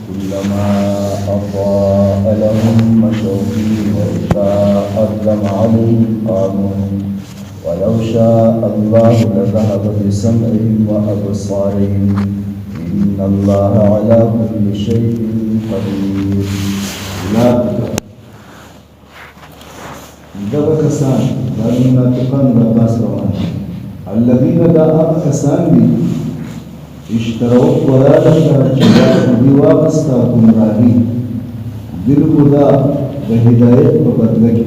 كلما أضاء لهم مشوا فيه وإذا أظلم عليهم قاموا ولو شاء الله لذهب بسمعهم وأبصارهم إن الله على كل شيء قدير. دغه کسان دا منافقان د باس روان الذين دا کسان دي اشتروا ضلالة چې واپستا گمراهي بالهدى د هدایت په بدله کې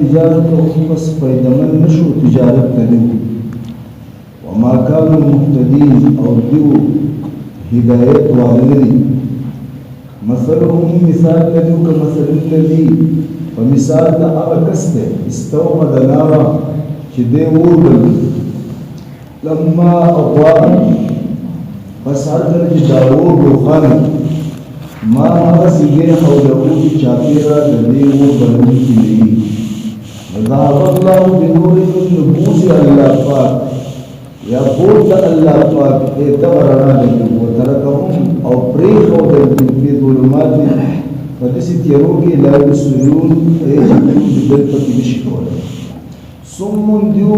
تجارت او بس فائدمن نشو تجارت کوي وما كانوا مهتدين او دیو هدایت والدي مثلهم مثال الذي كمثل الذي فمثال دا هغه کس دی استوقد نارا چې دی وګل لما اضاء پس هر کله چې دا اور روښانه ما هغه سیګې حوله چې چاپیره د دې وګلو کې دی ذهب الله بنورهم نبوس الله پاک یا بوت الله پاک دغرنا دې وترکهم او پریخ او د دې ظلمات په دې تیارو کې لا یسلون چې دل پکې نشي کولای سمون دیو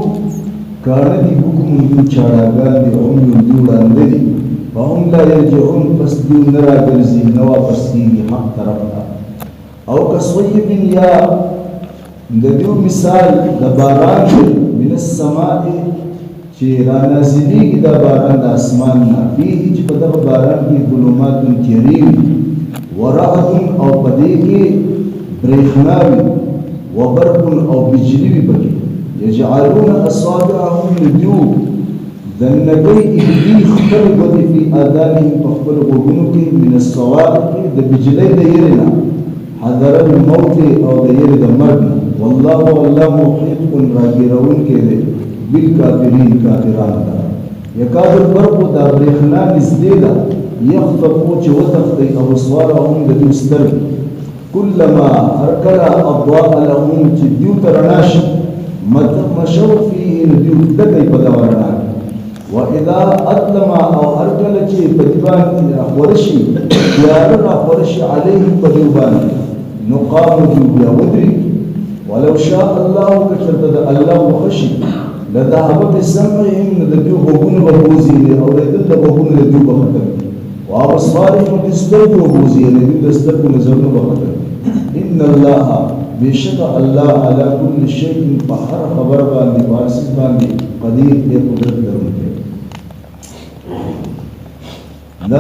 کار دی حکم دیو چاړاګان دی او دیو وړاندې دي فهم لا يرجعون پس دیو نرا ګرځي نو واپس کیږي حق طرف ته او کصیب یا د دیو مثال د باران من السماء چې را نازلېږي د باران د اسمان نه فيه چې په دغه باران کې ظلمات تیری ورعد او پدې کې برېښنا وبرق او بجلی پکې يجعلون اصابعهم لديو ذنبي إبدي خطر قدي في آذانهم فخبر غبنك من الصواعق ده بجلي ديرنا حذر الموت أو دير دمرنا والله محيط راجرون كده بالكافرين كافران يكاد البرق ده بريخنا نزديدا يخطفوا وتخطي أبصارهم ده يستر كلما أركل أضواء لهم تديو ترناش مشوا فيه نديو دقي بدورنا وإذا أظلم أو أرجل شيء بدبان ورشي يارنا ورشي عليه بدبان نقام جوبيا ودري ولو شاء الله كشرد الله وخشي لذهب بسمعهم نديو بقون بوزي أو نديو بقون نديو بخطر وأبصارهم تستوجوا بوزي نديو تستوجوا نزلوا بخطر إن الله بشك الله على كل شيء بحر خبر باندې واسط باندې قدیر دې قدرت لرونکی دا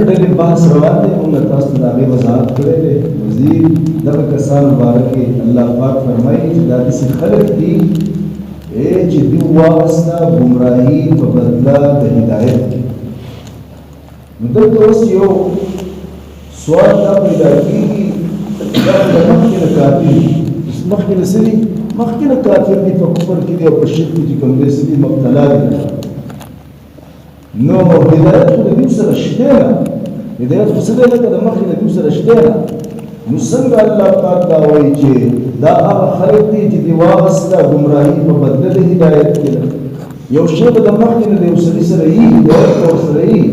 درې بحث روان دي موږ تاسو ته هغه وضاحت کړې ده مزید دغه کسان مبارک الله پاک فرمایي چې دا څه خلق دي چې دوی واسطه گمراهي په بدله د هدایت نو دلته اوس یو سوال دا پیدا کیږي دا د مخکې کافر مخکې سړي مخکې کافر دي په کفر کې دي او په شرک کې کوم دي سړي مبتلا دي نو هدایت خو د دې سره شته هدایت خو څه ده لکه د مخکې د دې سره شته نو څنګه الله پاک دا وایي چې دا هغه خلک دي چې دی واسطه گمراهي په بدله د هدایت کې you she the مخکې the you سړي سره یې هدایت او سره یې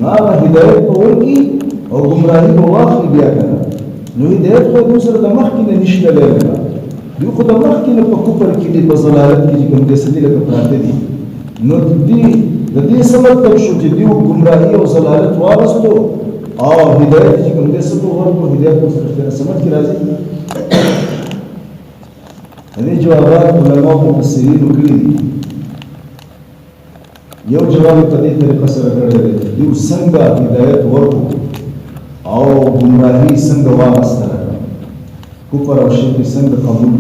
ما هدایت په ورکی او گمراهي په واخلي بیا کنه نو هدایت خو دوسر د مخکې نه نشته لري دوی خو د مخکې نه په کفر کې دي په ضلالت کې چې کوم دې سدي لکه پراته دي نو د دې سبب ته شو چې دوی ګمراهي او ضلالت واغستو او هدایت چې کوم دې سبب ورکو هدایت په سره سمج کې راځي دې جوابات علماء مفسرین وکړي یو جواب په دې طریقه سره کړی دی دوی څنګه هدایت ورکو او گمراهی څنګه واغسته کفر او شرک څنګه قبول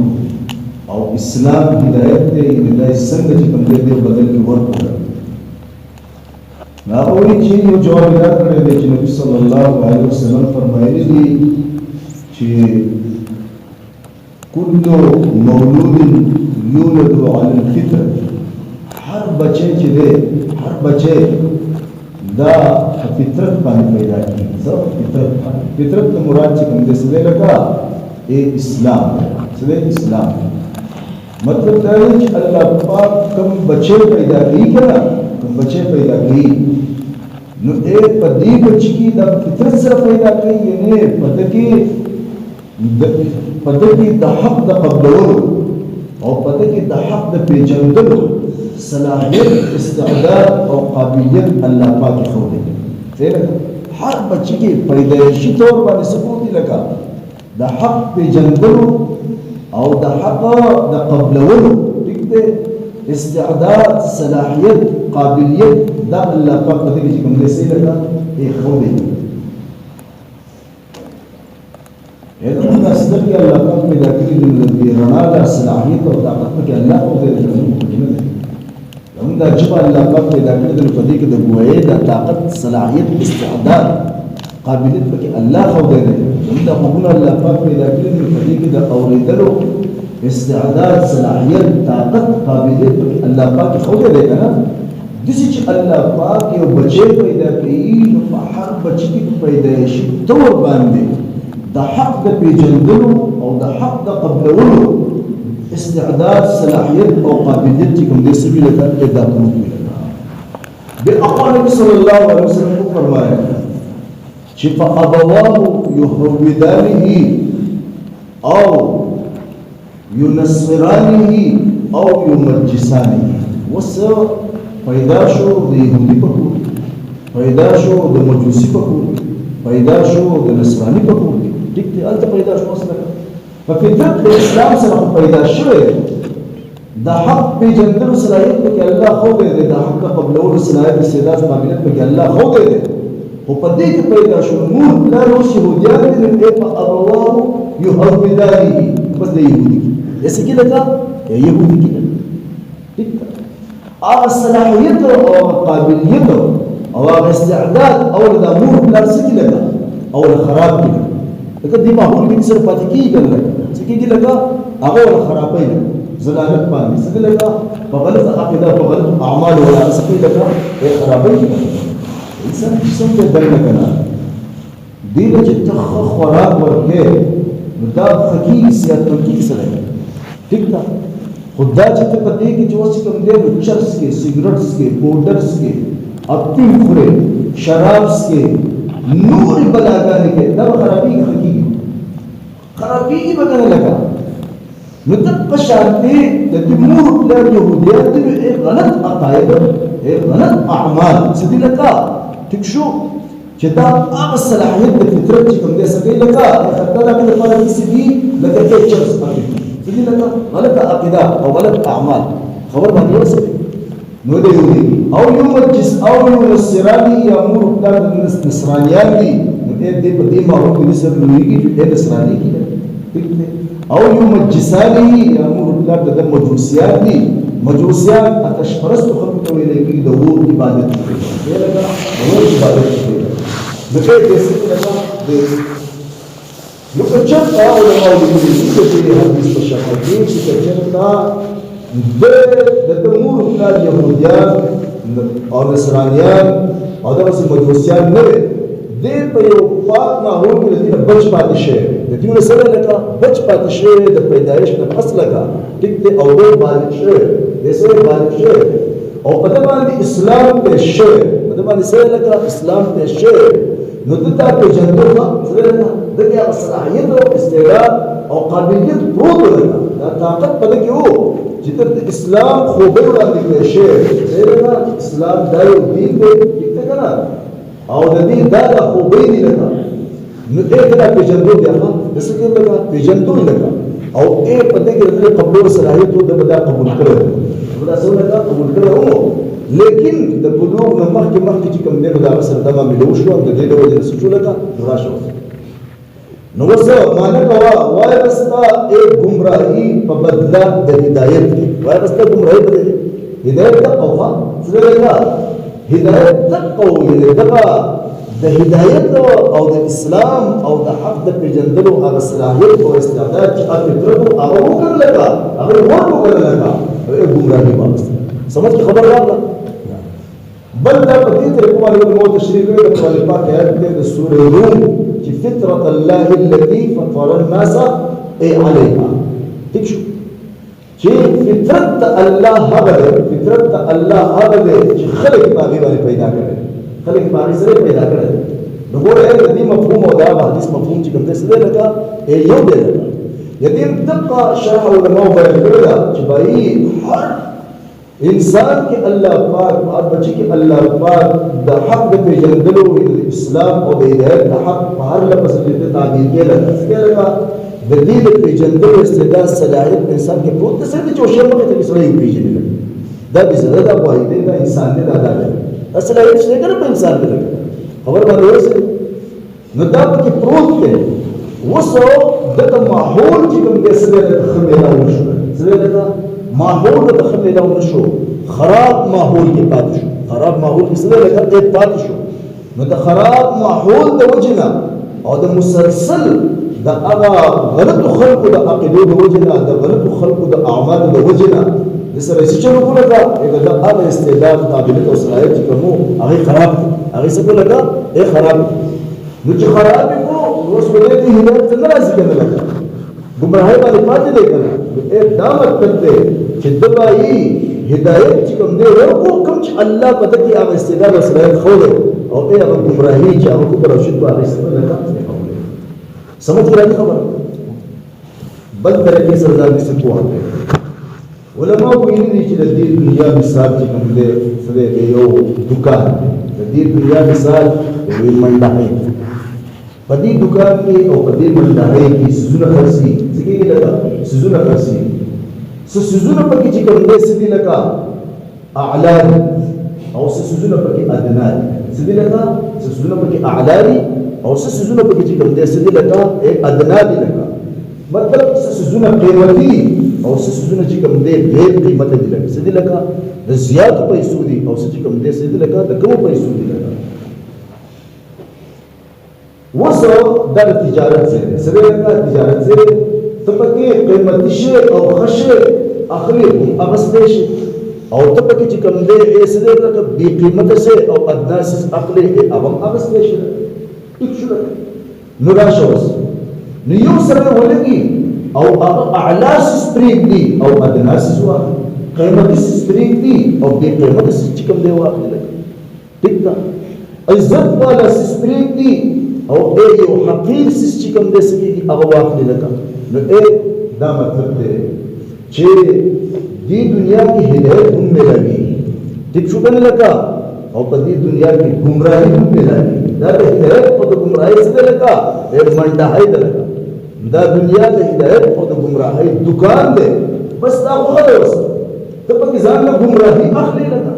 او اسلام هدایت دی د څنګه چې کوم دې بدل کې ورکړه نا اوري چې یو جواب راکړی دی چې نبی صلی الله علیه وسلم فرمایلی دي چې كل مولود يولد على الفطره هر بچی چې دی هر بچی دا فطرت باندې پیدا کیږي زه فطرت ته مراد چې کوم دې څه لکه اسلام اسلام مطلب دا دی چې الله پاک کوم بچی پیدا کوي کنه کوم بچی پیدا کوي نو پدې بچی کی د فطرت سره پیدا کوي یعنی پدې د حق د قبولولو او پدې کې د حق د پیژندلو صلاحیت استعداد او قابلیت الله پاک خو دې هر بچی کې پیدایشي طور باندې ثبوت لکه د حق پیژندلو او د حق د قبولولو دې استعداد صلاحیت قابلیت دا الله پاک پدې کې کوم دې سي لکه یې خو دې هذا ما استدل الله پاک پیدا کړی د رڼا د صلاحیت او طاقت کې الله خو دې هم دا چې الله پاک پیدا کړی د پدې کې د ګوهې د طاقت صلاحیت استعداد قابلیت کې الله خو دې هم دا موږ الله پاک پیدا کړی د پدې کې د اوریدلو استعداد صلاحیت طاقت قابلیت الله پاک خو دې کنه دسی چې الله پاک یو بچی پیدا کوي نو په هر بچی کې پیدایشي طور باندې د حق د پیژندلو او د حق د قبولولو استعداد صلاحیت او قابلیت چې کوم دې سبیل ته پیدا کوي د اقوال صلی الله علیه وسلم فرمایا چې فابواه يهودانه او ينصرانه او يمجسانه وسو پیدا شو د يهودي په کور پیدا شو د مجوسي په کور پیدا شو د نصراني په کور ټیک دی الته پیدا شو اصله په فطرت د اسلام سره پیدا شوی د حق پیژندلو صلاحیت په الله خو دې د حق قبولولو صلاحیت استعداد قابلیت په الله خو دې او په دې کې پیدا شو نور پلار او يهوديان دې په ابواه يهودانه بس د يهودي ایسه کې لگا يهودي کې ټیک هغه صلاحیت او قابلیت او هغه استعداد او د امور پلار څه کې لگا او خراب کې لکه دې ماحول کې سره پاتې کیږي څه کېږي لکه هغه خرابې زلالت باندې څه لکه په غلط عقیده په غلط اعمال ولا څه لکه خرابې انسان څه ته درنه کنه دې چې تخ خوراک ورکه دا فقيه سیاست کې سره ٹھیک تا خدا چې ته پدې کې چې وڅ کوم دې چرس کې سیګریټس کې پاوډرز کې اپین خوري شرابس کې نور بلاګانې کې دا خرابې حقيقي خرابې بدل لگا نو د شانتي د تمور پلان يهوديان دې غلط عقاید غلط اعمال سدي لکا ټیک شو چې دا هغه صلاحیت د فطرت چې کوم دې سګي لکا خدای په لپاره کې سدي لکه چې چرس پاتې سدي لکا غلط عقیده او غلط اعمال خبر باندې ورسې نو دې یو او یو مجلس او یو نصراني یا امور پلان نصرانيان دي دې په دې ماحول کې سره لويږي چې نصراني کې ٹھیک دی او یو مجسانی یا امور پلان د مجوسیان دي مجوسیان آتش پرست خلق ته ویل کېږي د اور عبادت کوي دا لکه اور عبادت کوي دغه دې څه لکه د نو که چېرته علماء لیکلي دي چې د حدیث په شکل کې چې چېرته د تمور پلان یهودیان او نصرانیان او دغسې مجوسیان نه وي دې په یو پاک ماحول کې د دې بچ پاتې شي د دې سره لکه بچ پاتې شي د پیدایش نه پس لکه ټیک دی او دې بالغ شي د سره بالغ شي او په دې باندې اسلام ته شي په دې باندې سره لکه اسلام ته شي نو دته په جنتو سره د دې صلاحیت او استعداد او قابلیت پروت لکه دا طاقت په دې کې وو چې د اسلام خو به وړاندې کړی شي دا اسلام دا یو دین دی ټیک دی کنه او د دې دا خو به دي لکه نو دې کله پیژندو بیا د څه کې لکه پیژندو لکه او په دې کې د قبول صلاحیت او د بدا قبول کړو دا څه لکه قبول کړو لیکن د بلوغ نه مخکې چې کوم دی دا سره دا ملو شو د دې د وجه څه شو لکه راشو نو وسه معنی کوا وای رستا ایک گمراهی په بدلا د هدایت کې وای رستا گمراهی بدله هدایت ته اوفا څه لکه هدایت تقو یعنی دغه د هدایت او د اسلام او د حق د پیژندلو هغه صلاحیت او استعداد چې فطرت هغه وکړل لکه هغه وکړل لکه ګمراهي واپس سمجھ کې خبر راغله بل دا په دې طریقه باندې مو تشریح کړی د قرآن پاک آیات کې د سورې روم چې فطرت الله التي فطر الناس عليها ٹھیک شو چې فطرت الله هغه چې خلق باندې پیدا کړي خلک په هغې سره پیدا کړی دی. نو ګوره د دې مفهوم او دا حدیث مفهوم چې کوم دی څه دی لکه یو دی لکه د دې دقه شرح علماو بیان کړې ده چې بھائی هر انسان کې الله پاک هر بچی کې الله پاک د حق د پېژندلو د اسلام او د هدایت د حق په هر لفظ کې تعبیر کې لکه د دې د پېژندلو استعداد صلاحیت انسان کې پروت دی چې او شی مخې ته سړی وپېژني دا بې زړه دا واحد دا انسان دی دا دی صلاحیت شته که نه په انسان کې خبر باندې ورسېږي نو دا پکې پروت دی. اوس دغه ماحول چې کوم دی څه دی لکه ښه میلاو نه شو څه دی لکه ماحول ورته ښه میلاو نه شو خراب ماحول کې پاتې شو خراب ماحول کې څه دی لکه پاتې شو. نو د خراب ماحول د وجې نه او د مسلسل د هغه غلطو خلکو د عقیدو د وجې نه د غلطو خلکو د اعمالو د وجې نه د سره چې چلو کوله دا د هغه استعداد قابلیت او صلاحیت چې کوم هغه خراب دي هغه څه کوله دا خراب دي. نو چې خراب دي نو اوس ولې دې هدایت څنګه راځي کنه لکه ګمراهي باندې پاتې دی کنه دا مطلب دی چې دبایي هدایت چې کوم دی ورکو کوم چې الله په دې هغه استعداد او صلاحیت خو دی او هغه ګمراهي چې هغه کو پر رشد باندې څه لکه سمجھ راځي خبره بل طریقې سره ځان څه کوه علماء ویلي دي چې د دې دنیا مثال چې کوم دی سره یو دکان د دې دنیا مثال یو منډه په دې دکان کې او په دې منډه کې سيزونه خرڅي څنګه لګا سيزونه خرڅي سيزونه پکې چې کوم دی سدي لګا اعلى او سيزونه پکې ادنى سدي لګا سيزونه پکې اعلى او سيزونه پکې چې کوم دی سدي لګا ادنى دي لګا مطلب سيزونه قیمتي او سيزونه چې کوم دی ډېر قیمت دي لګا سدي لګا د زیات پیسو دي او چې کوم دی سدي لګا د کم پیسو دي لګا وسو د تجارت سره سره تجارت سره تپکه قیمتي شی او خشه اخلي اغسطه شي او تپکه چې کوم دی سره لکه بي قیمت سه او ادناس اخلي او اغسطه شي ټیک شو نو راشوس نو یو سره ولګي او اعلى سپریک دي او ادناس وا قیمتي سپریک دي او بي قیمت چې کوم دی واخلي ټیک دا عزت والا سپریک دي او یو حقیر سیس چې کوم دی سکیږي هغه واخلي لکه نو دا مطلب دی چې دې دنیا کې هدایت هم ملاوي ټیک شو کنه لکه او په دې دنیا کې ګمراهي هم ملاوي دا د هدایت او د ګمراهي څخه لکه منډه ده لکه دا دنیا د هدایت او د ګمراهي دکان دی بس دا خبره وسه ته په ځان له ګمراهي اخلي لکه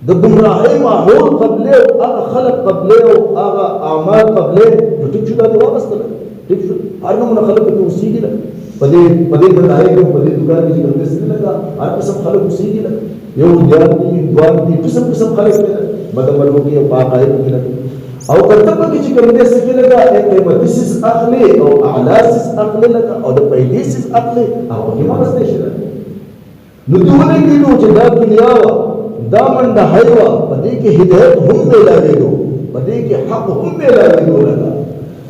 د ګمراهۍ ماحول قبله او هغه خلق قبله او هغه اعمال قبله نو ټیک شو دا دی واغستل ټیک شو هر نومونه خلق ته اوسېږي په دې ګمراهۍ کې په دې دکان کې چې کوم څه لګا هر قسم خلق اوسېږي یو ځان دي دوان دي قسم خلق بدمرو کې او پاکای کې او کله په کې چې کوم څه کې لګا قیمتي سیس اخلي او اعلی سیس اخلي لګا او د پیدې سیس اخلي او کې ما واستې شي نو دوی کې نو چې دا دنیا دا منډه حیوا په دې کې هدایت هم ملاوېدو په دې کې حق هم ملاوېدو لکه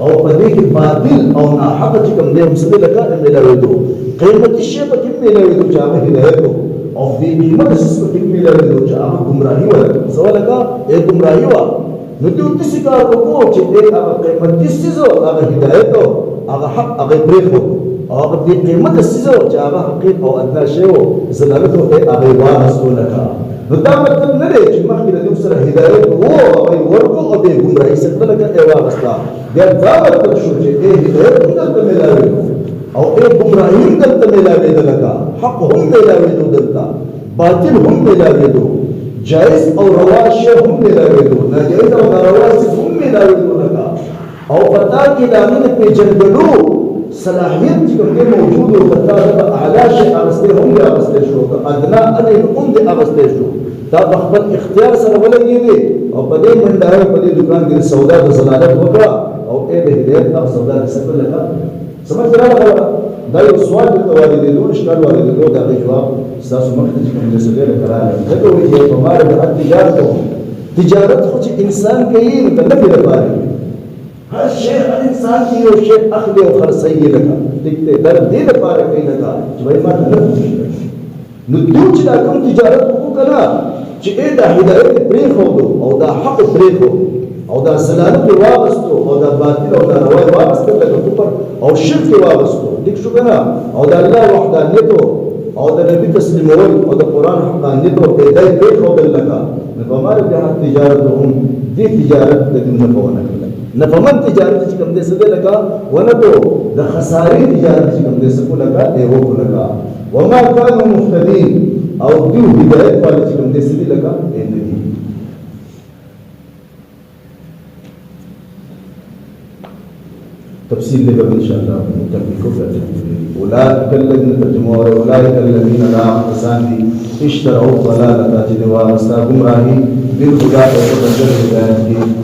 او په دې کې باطل او ناحق چې کوم دی هم څه لکه ملاوېدو قیمتي شی په کې ملاوېدو چې هغه هدایت او بې قیمته څه په کې ملاوېدو چې هغه ګمراهي وه څه لکه ګمراهي وه نو دوی داسې کار وکړو چې هغه قیمتي څیز هغه هدایت هغه حق هغه پرېښود او هغه بې قیمته څیز چې هغه حقیقت او ادنا شی و ضلالت هغه یې واغستو لکه نو دا مطلب نه دی چې مخکې د دوی سره هدایت وو هغه یې ورکړو او د ګمراهۍ څخه لکه یې واغسته بیا دا مطلب شو چې هدایت هم دلته میلاوېدو او ګمراهي هم دلته میلاوېده لکه حق هم میلاوېدو دلته باطل هم میلاوېدو جایز او روا شی هم میلاوېدو ناجایز او ناروا شی هم میلاوېدو لکه او پتا کې د هغې د پېژندلو صلاحیت چې کوم دی موجود و کتا د اعلی شی اغستی هم دی اغستی شو د ادنا ادی هم دی اغستی شو دا په خپل اختیار سره ولګېدې او په دې منډه په دې دکان کې سودا د ضلالت وکړه او د هدایت او سودا د سفر لکه سمجھ راغله دا یو سوال د والدینو اشکال والدینو دا جواب تاسو مخکې چې کوم څه لري کړه دا کوي چې په مار د تجارت خو چې انسان کوي نو د نفع لپاره هر شی هر انسان کې یو شی اخلي او خرڅوي لکه دغه در دې لپاره کوي لکه چې وایي ما نه نو دوی چې دا کوم تجارت وکړه چې دا هدایت پرې خو او دا حق پرې خو او دا سلالت واغستو او دا باطل او دا روای واغستو لکه کفر او شرک واغستو دیک شو کنه او دا الله وحدانیت او دا نبی تسلیمول او دا قرآن حقانیت او پیدای پرې خو دل لکه نفهمار بها تجارتهم دې تجارت د دې نه کوونه کړل نفهمن تجارت چې کوم دې څه لکه ونه کو د خسارې تجارت چې کوم دې څه کو لکه دی وو کو لکه وما كانوا مهتدين او دیو هدایت والے چې کوم دې څه لکه دې نه دي تفصيل لك ان شاء الله متفقوا اولئك الذين ترجموا اولئك الذين لا احسان اشتروا الضلاله جنوا واستاقوا راهي بالهدى وتبدل الهدايه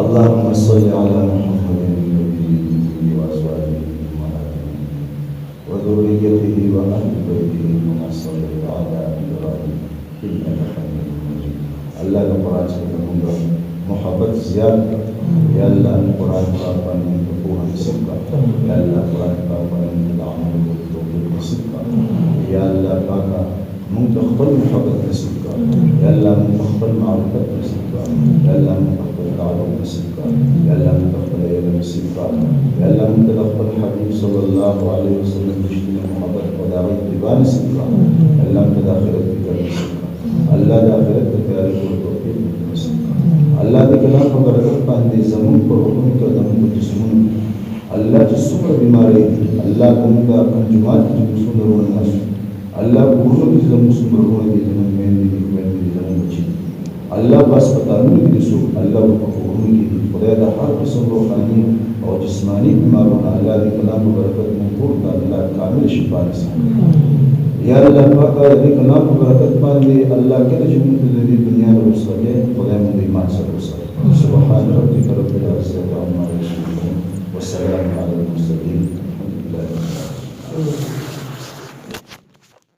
اللهم صل على محمد وأزواجه وذريته وأهل بيته كما صليت على إبراهيم إنك حميد مجيد الله القرآن سبحانه محبت زيادة يا الله القرآن قرآن من تقوها بصدقة يا الله القرآن قرآن من العمل والتوفيق بصدقة يا الله باقى منتخبل محبت بصدقة يا الله منتخبل معرفة بصدقة يا الله منتخبل تعلم بصدقة يا الله منتخبل علم بصدقة يا الله منتخبل حبيب صلى الله عليه وسلم بشتنا محبت وداعي اتباع صدقة يا الله متداخل بك بصدقة الله داخلت بتاريخ والتوفيق بصدقة الله دې کلام په برکت باندې زمون پر حکم کې زمون په جسمونو الله چې څومره بیماری دي الله کومه کنجمات چې څومره ورنه الله ګورو چې زمون څومره ورنه دي زمون مېندې دي زمون بچي الله بس پتانو دې سو الله په قبول کې خدای د هر قسم روحاني او جسماني بیمارونو الله دې کلام په برکت مونږ ورته الله کامل شفا نصیب یا الله پاک دې کلام په برکت باندې الله کله چې موږ د دې دنیا له وسله خدای مونږ ایمان سره وسره سبحان ربک رب العزت